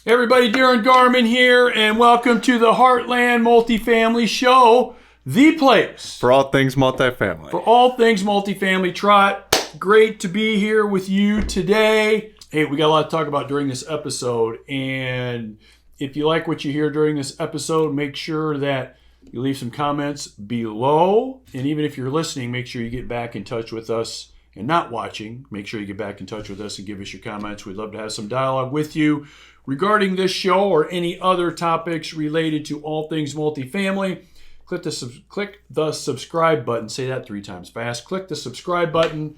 Hey everybody, Darren Garmin here, and welcome to the Heartland Multifamily Show, the place for all things multifamily. For all things multifamily. Trot, great to be here with you today. Hey, we got a lot to talk about during this episode, and if you like what you hear during this episode, make sure that you leave some comments below, and even if you're listening, make sure you get back in touch with us. And not watching, make sure you get back in touch with us and give us your comments. We'd love to have some dialogue with you regarding this show or any other topics related to all things multifamily. Click the subscribe button. Say that 3 times fast. Click the subscribe button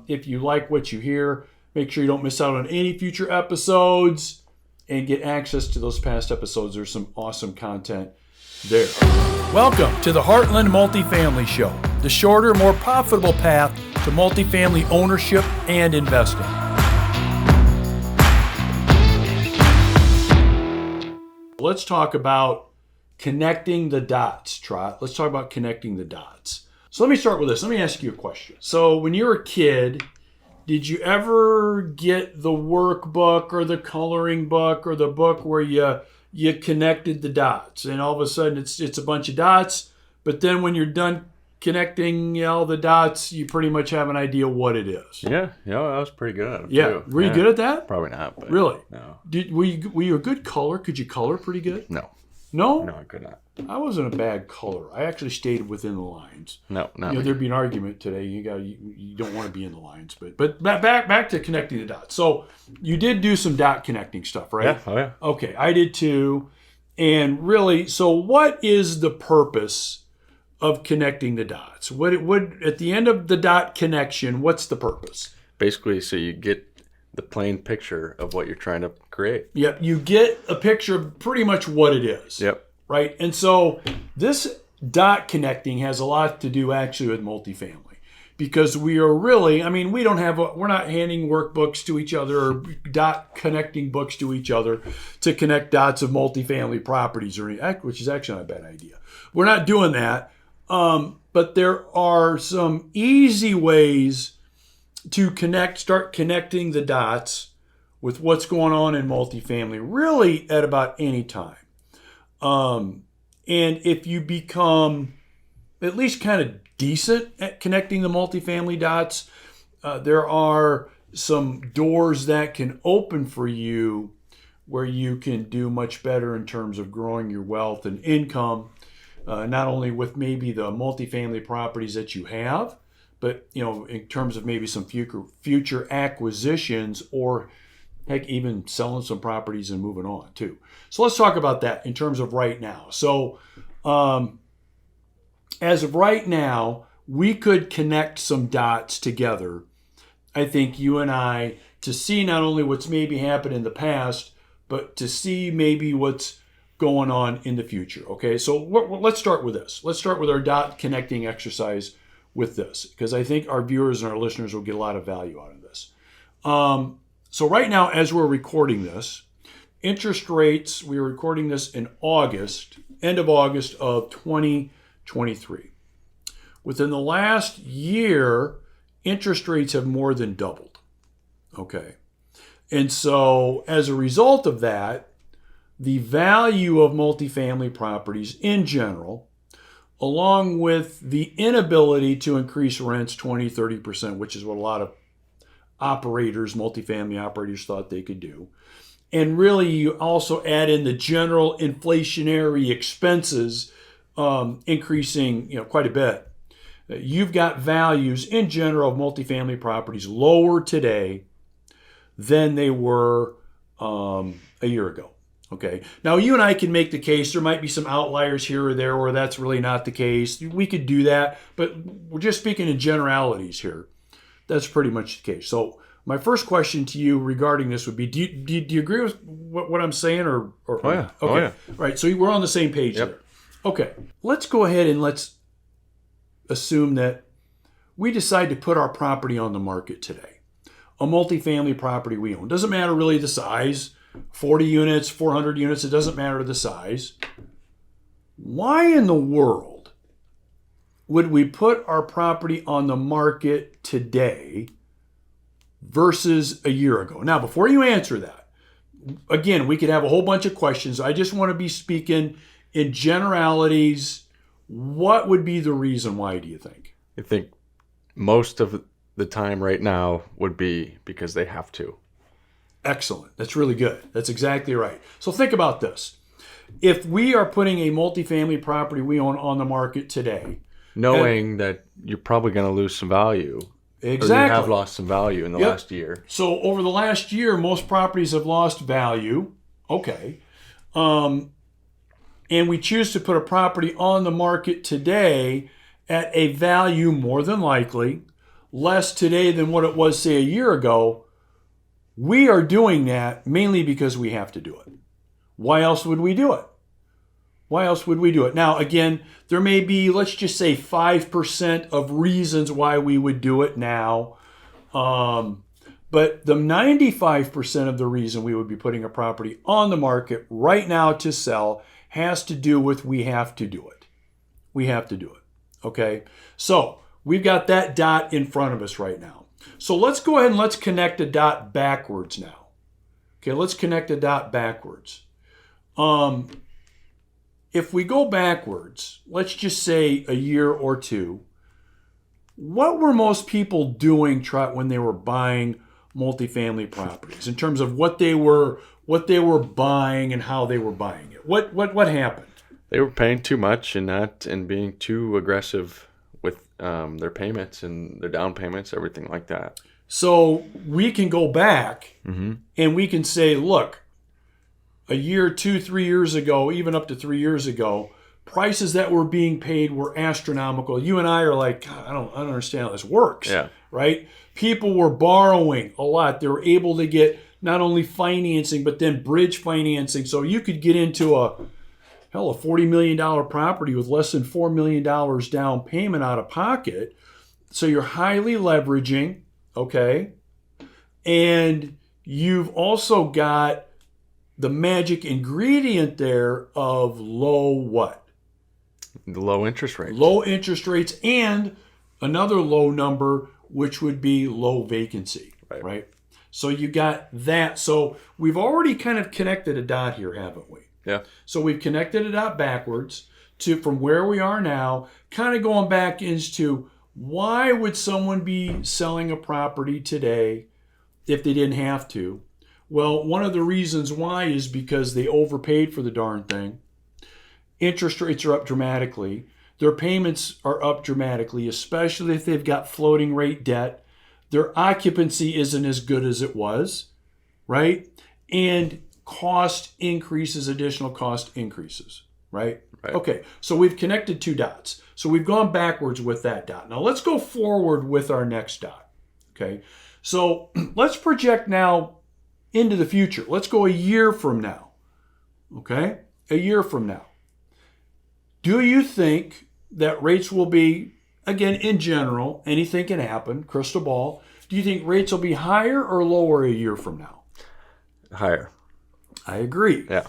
if you like what you hear. Make sure you don't miss out on any future episodes and get access to those past episodes. There's some awesome content there. Welcome to the Heartland Multifamily Show, the shorter, more profitable path to multifamily ownership and investing. Let's talk about connecting the dots, Trot. Let's talk about connecting the dots. So let me start with this. Let me ask you a question. So when you were a kid, did you ever get the workbook or the coloring book or the book where you connected the dots, and all of a sudden it's a bunch of dots, but then when you're done connecting all the dots, you pretty much have an idea what it is? Yeah, that was pretty good. Yeah, were you good at that? Probably not. But really? No. Were you a good color? Could you color pretty good? No. No? No, I could not. I wasn't a bad color. I actually stayed within the lines. No, not me. There'd be an argument today. You don't want to be in the lines, but back to connecting the dots. So you did do some dot connecting stuff, right? Yeah. Oh yeah. Okay, I did too. And really, so what is the purpose of connecting the dots? What at the end of the dot connection, what's the purpose? Basically, so you get the plain picture of what you're trying to create. Yep, you get a picture of pretty much what it is. Yep. Right? And so this dot connecting has a lot to do actually with multifamily. Because we are really, we're not handing workbooks to each other or dot connecting books to each other to connect dots of multifamily properties, which is actually not a bad idea. We're not doing that. But there are some easy ways to start connecting the dots with what's going on in multifamily, really at about any time. And if you become at least kind of decent at connecting the multifamily dots, there are some doors that can open for you where you can do much better in terms of growing your wealth and income, not only with maybe the multifamily properties that you have, but in terms of maybe some future acquisitions, or heck, even selling some properties and moving on too. So let's talk about that in terms of right now. So as of right now, we could connect some dots together, I think you and I, to see not only what's maybe happened in the past, but to see maybe what's going on in the future. Okay, so let's start with this. Let's start with our dot connecting exercise with this, because I think our viewers and our listeners will get a lot of value out of this. So right now, as we're recording this, interest rates, we're recording this in August, end of August of 2023. Within the last year, interest rates have more than doubled. Okay. And so as a result of that, the value of multifamily properties in general, along with the inability to increase rents 20, 30%, which is what a lot of multifamily operators thought they could do. And really, you also add in the general inflationary expenses increasing quite a bit. You've got values in general of multifamily properties lower today than they were a year ago. Okay. Now, you and I can make the case. There might be some outliers here or there where that's really not the case. We could do that, but we're just speaking in generalities here. That's pretty much the case. So my first question to you regarding this would be, do you agree with what I'm saying? Or Oh, yeah. Okay. Oh, yeah. Right. So we're on the same page Yep. there. Okay. Let's go ahead and let's assume that we decide to put our property on the market today. A multifamily property we own. Doesn't matter really the size. 40 units, 400 units, it doesn't matter the size. Why in the world would we put our property on the market today versus a year ago? Now, before you answer that, again, we could have a whole bunch of questions. I just want to be speaking in generalities. What would be the reason why, do you think? I think most of the time right now would be because they have to. Excellent. That's really good. That's exactly right. So think about this. If we are putting a multifamily property we own on the market today, knowing that you're probably going to lose some value. Exactly. Or you have lost some value in the last year. So over the last year, most properties have lost value. Okay. And we choose to put a property on the market today at a value more than likely less today than what it was, say, a year ago. We are doing that mainly because we have to do it. Why else would we do it? Why else would we do it? Now, again, there may be, let's just say 5% of reasons why we would do it now. But the 95% of the reason we would be putting a property on the market right now to sell has to do with we have to do it. We have to do it. Okay? So we've got that dot in front of us right now. So let's go ahead and let's connect the dot backwards now. Okay, let's connect the dot backwards. If we go backwards, let's just say a year or two, what were most people doing, Trot, when they were buying multifamily properties in terms of what they were buying and how they were buying it? What happened? They were paying too much and being too aggressive with their payments and their down payments, everything like that. So we can go back and we can say, look, a year, 2, 3 years ago, even up to 3 years ago, prices that were being paid were astronomical. You and I are like, God, I don't understand how this works. Yeah. Right? People were borrowing a lot. They were able to get not only financing, but then bridge financing. So you could get into a $40 million property with less than $4 million down payment out of pocket. So you're highly leveraging, okay? And you've also got the magic ingredient there of low what? The low interest rates. Low interest rates and another low number, which would be low vacancy, right? So you got that. So we've already kind of connected a dot here, haven't we? Yeah. So we've connected a dot backwards to from where we are now, kind of going back into why would someone be selling a property today if they didn't have to? Well, one of the reasons why is because they overpaid for the darn thing. Interest rates are up dramatically. Their payments are up dramatically, especially if they've got floating rate debt. Their occupancy isn't as good as it was, right? And additional cost increases, right? Okay, so we've connected two dots. So we've gone backwards with that dot. Now let's go forward with our next dot, okay? So let's project now into the future. Let's go a year from now, okay? A year from now. Do you think that rates will be, again, in general, anything can happen, crystal ball, do you think rates will be higher or lower a year from now? Higher. I agree. Yeah.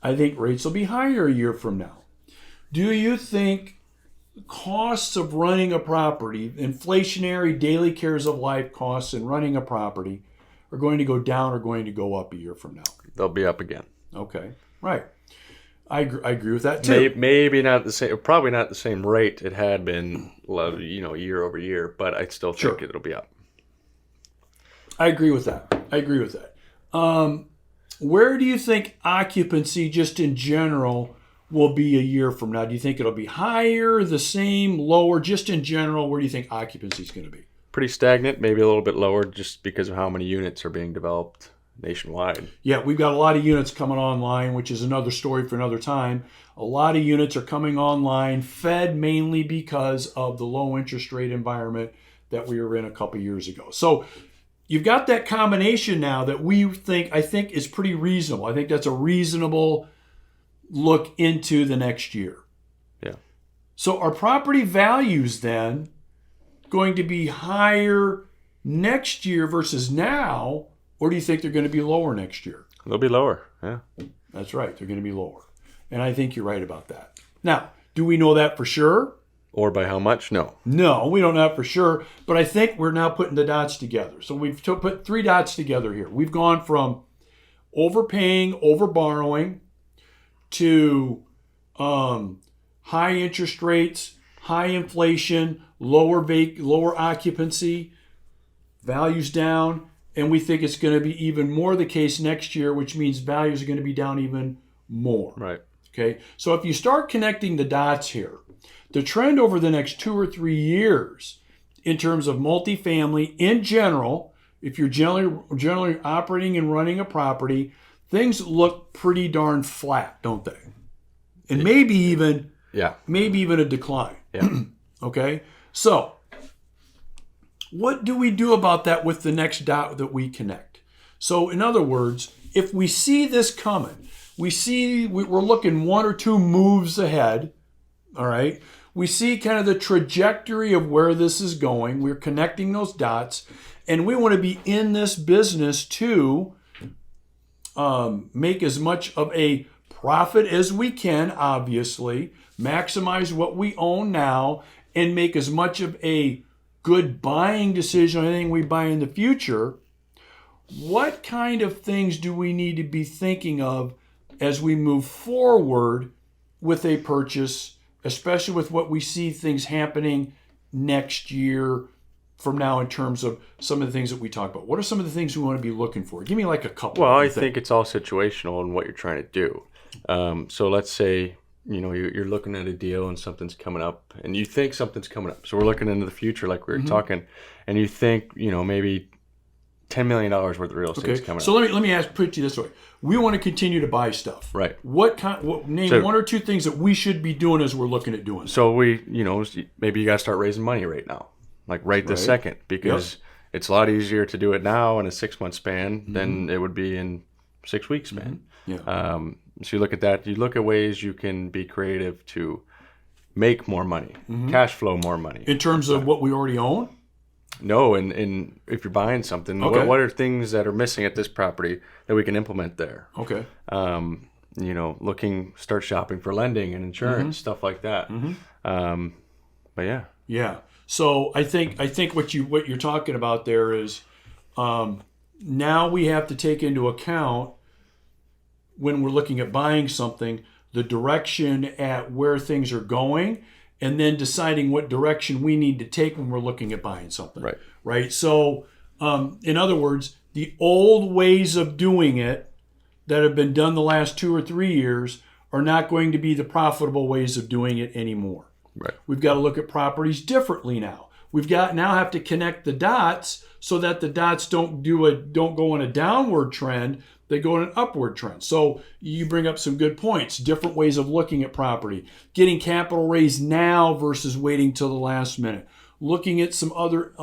I think rates will be higher a year from now. Do you think costs of running a property, inflationary daily cares of life costs and running a property are going to go down or going to go up a year from now? They'll be up again. Okay. Right. I agree with that too. Maybe not the same, probably not the same rate it had been, year over year, but I still think it'll be up. I agree with that. Where do you think occupancy, just in general, will be a year from now? Do you think it'll be higher, the same, lower? Just in general, where do you think occupancy is going to be? Pretty stagnant, maybe a little bit lower, just because of how many units are being developed nationwide. Yeah, we've got a lot of units coming online, which is another story for another time. A lot of units are coming online, fed mainly because of the low interest rate environment that we were in a couple years ago. So you've got that combination now that I think is pretty reasonable. I think that's a reasonable look into the next year. Yeah. So are property values then going to be higher next year versus now, or do you think they're going to be lower next year? They'll be lower, yeah. That's right. They're going to be lower. And I think you're right about that. Now, do we know that for sure? Or by how much? No. No, we don't know that for sure. But I think we're now putting the dots together. So we've put 3 dots together here. We've gone from overpaying, overborrowing, to high interest rates, high inflation, lower occupancy, values down, and we think it's going to be even more the case next year, which means values are going to be down even more. Right. Okay, so if you start connecting the dots here, the trend over the next 2 or 3 years in terms of multifamily in general, if you're generally operating and running a property, things look pretty darn flat, don't they? And maybe even a decline. Yeah. Okay, so what do we do about that with the next dot that we connect? So in other words, if we see this coming, we're looking 1 or 2 moves ahead, all right? We see kind of the trajectory of where this is going. We're connecting those dots, and we want to be in this business to make as much of a profit as we can, obviously, maximize what we own now, and make as much of a good buying decision on anything we buy in the future. What kind of things do we need to be thinking of as we move forward with a purchase, especially with what we see things happening next year from now in terms of some of the things that we talk about? What are some of the things we want to be looking for? Give me like a couple. Well, I think it's all situational in what you're trying to do. So let's say, you're looking at a deal and something's coming up and you think something's coming up. So we're looking into the future like we were talking, and you think, maybe $10 million worth of real estate is coming up. So let me put it this way. We want to continue to buy stuff. Right. Name 1 or 2 things that we should be doing as we're looking at doing. So maybe you got to start raising money right now, like right this second, because it's a lot easier to do it now in a 6-month span than it would be in 6 week span. Yeah. So you look at that. You look at ways you can be creative to make more money, cash flow more money. In terms of what we already own? No, and if you're buying something, what are things that are missing at this property that we can implement there? Okay. Start shopping for lending and insurance, stuff like that. But yeah. Yeah. So I think what you're talking about there is now we have to take into account when we're looking at buying something, the direction at where things are going, and then deciding what direction we need to take when we're looking at buying something. Right. So, in other words, the old ways of doing it that have been done the last 2 or 3 years are not going to be the profitable ways of doing it anymore. Right. We've got to look at properties differently now. We've got now have to connect the dots so that the dots don't go in a downward trend. They go in an upward trend. So you bring up some good points, different ways of looking at property, getting capital raised now versus waiting till the last minute, looking at some other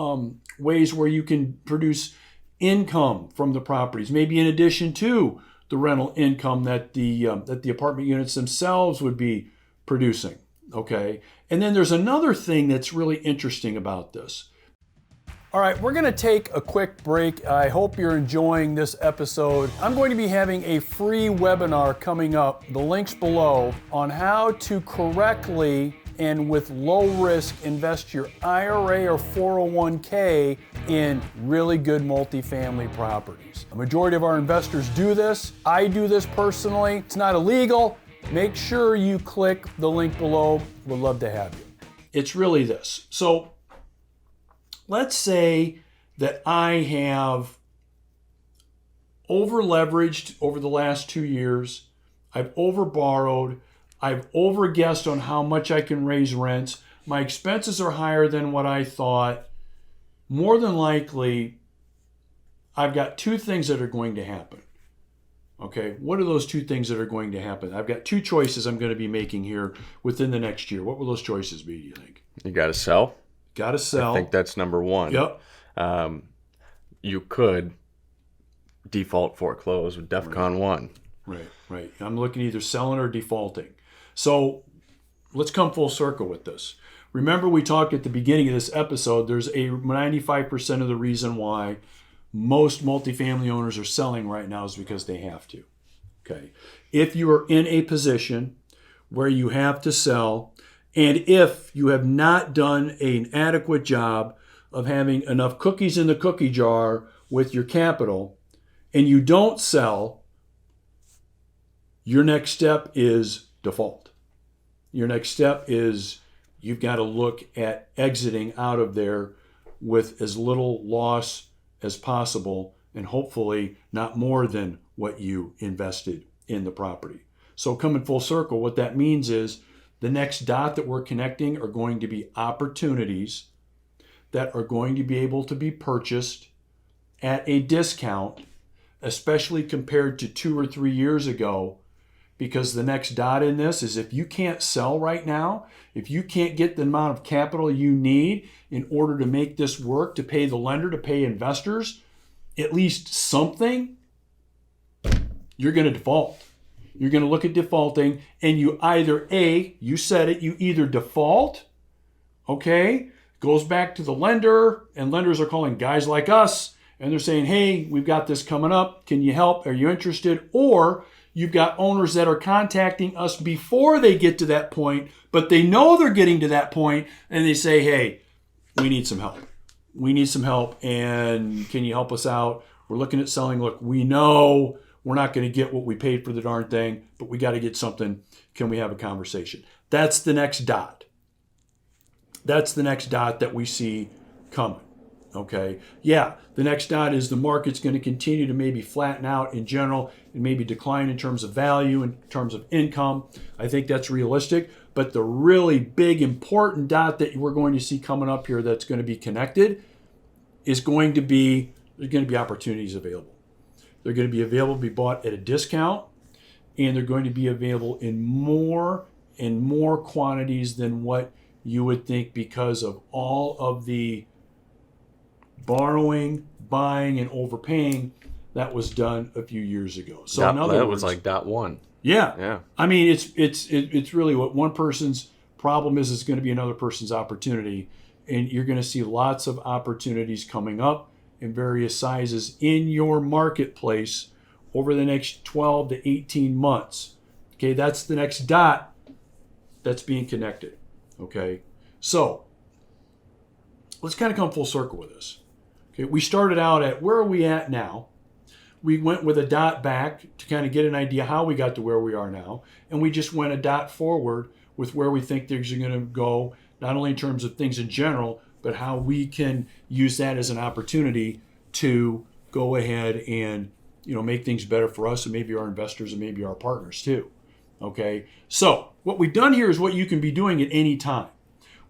ways where you can produce income from the properties, maybe in addition to the rental income that the apartment units themselves would be producing. Okay. And then there's another thing that's really interesting about this. All right, we're going to take a quick break. I hope you're enjoying this episode. I'm going to be having a free webinar coming up, the link's below, on how to correctly and with low risk invest your IRA or 401k in really good multifamily properties. The majority of our investors do this. I do this personally. It's not illegal. Make sure you click the link below. We'd love to have you. It's really this. So let's say that I have over leveraged over the last 2 years. I've over borrowed. I've over guessed on how much I can raise rents. My expenses are higher than what I thought. More than likely, I've got 2 things that are going to happen. Okay, what are those 2 things that are going to happen? I've got 2 choices I'm going to be making here within the next year. What will those choices be, do you think? You got to sell. Got to sell. I think that's number 1. Yep. You could default foreclose with DEFCON 1. Right. I'm looking either selling or defaulting. So let's come full circle with this. Remember we talked at the beginning of this episode, there's a 95% of the reason why most multifamily owners are selling right now is because they have to. Okay. If you are in a position where you have to sell, and if you have not done an adequate job of having enough cookies in the cookie jar with your capital, and you don't sell Your next step is default. Your next step is you've got to look at exiting out of there with as little loss as possible, and hopefully not more than what you invested in the property. So coming full circle, what that means is the next dot that we're connecting are going to be opportunities that are going to be able to be purchased at a discount, especially compared to 2 or 3 years ago, because the next dot in this is if you can't sell right now, if you can't get the amount of capital you need in order to make this work, to pay the lender, to pay investors, at least something, you're going to default. You're going to look at defaulting, and you either, you said it, you either default, okay, goes back to the lender, and lenders are calling guys like us, and they're saying, hey, we've got this coming up. Can you help? Are you interested? Or you've got owners that are contacting us before they get to that point, but they know they're getting to that point, and they say, hey, we need some help. We need some help, and can you help us out? We're looking at selling. Look, we know we're not going to get what we paid for the darn thing, but we got to get something. Can we have a conversation? That's the next dot. That's the next dot that we see coming. Okay. Yeah. The next dot is the market's going to continue to maybe flatten out in general and maybe decline in terms of value, in terms of income. I think that's realistic. But the really big important dot that we're going to see coming up here that's going to be connected is going to be, there's going to be opportunities available. They're going to be available to be bought at a discount, and they're going to be available in more and more quantities than what you would think because of all of the borrowing, buying, and overpaying that was done a few years ago. So in other words, that was like dot one. Yeah. Yeah. I mean, it's really what one person's problem is going to be another person's opportunity, and you're going to see lots of opportunities coming up in various sizes in your marketplace over the next 12 to 18 months. Okay, that's the next dot that's being connected. Okay, so let's kind of come full circle with this. Okay, we started out at where are we at now? We went with a dot back to kind of get an idea how we got to where we are now. And we just went a dot forward with where we think things are going to go, not only in terms of things in general, but how we can use that as an opportunity to go ahead and, make things better for us and maybe our investors and maybe our partners too. Okay. So what we've done here is what you can be doing at any time.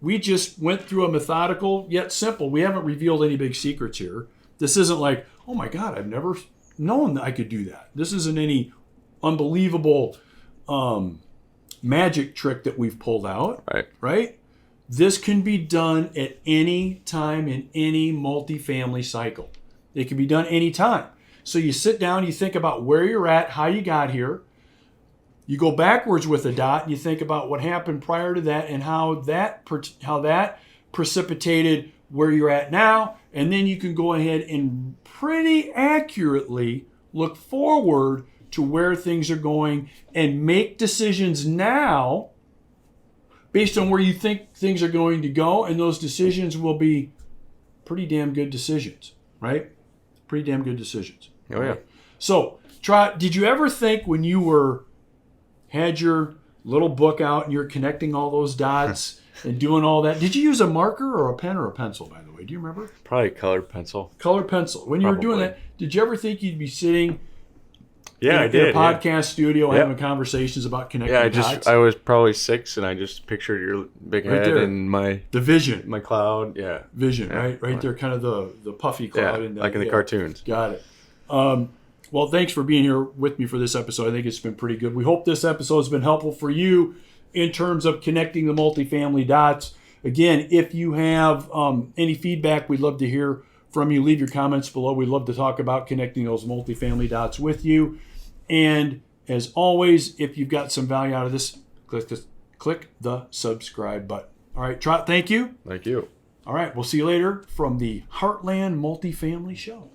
We just went through a methodical yet simple. We haven't revealed any big secrets here. This isn't like, oh my God, I've never known that I could do that. This isn't any unbelievable magic trick that we've pulled out. Right? This can be done at any time in any multifamily cycle. It can be done anytime. So you sit down, you think about where you're at, how you got here. You go backwards with a dot and you think about what happened prior to that and how that precipitated where you're at now. And then you can go ahead and pretty accurately look forward to where things are going and make decisions now based on where you think things are going to go. And those decisions will be pretty damn good decisions, right? Pretty damn good decisions. Oh, yeah. So, Trot, did you ever think when you had your little book out and you're connecting all those dots and doing all that, did you use a marker or a pen or a pencil, by the way? Do you remember? Probably colored pencil. Colored pencil. When you were doing that, did you ever think you'd be sitting in a podcast studio having conversations about connecting dots? I was probably 6 and I just pictured your big head and the vision. My cloud, Vision, right there, kind of the puffy cloud. Yeah, like in the cartoons. Got it. Well, thanks for being here with me for this episode. I think it's been pretty good. We hope this episode has been helpful for you in terms of connecting the multifamily dots. Again, if you have any feedback, we'd love to hear from you. Leave your comments below. We'd love to talk about connecting those multifamily dots with you. And as always, if you've got some value out of this, click the subscribe button. All right, Trot, thank you. Thank you. All right, we'll see you later from the Heartland Multifamily Show.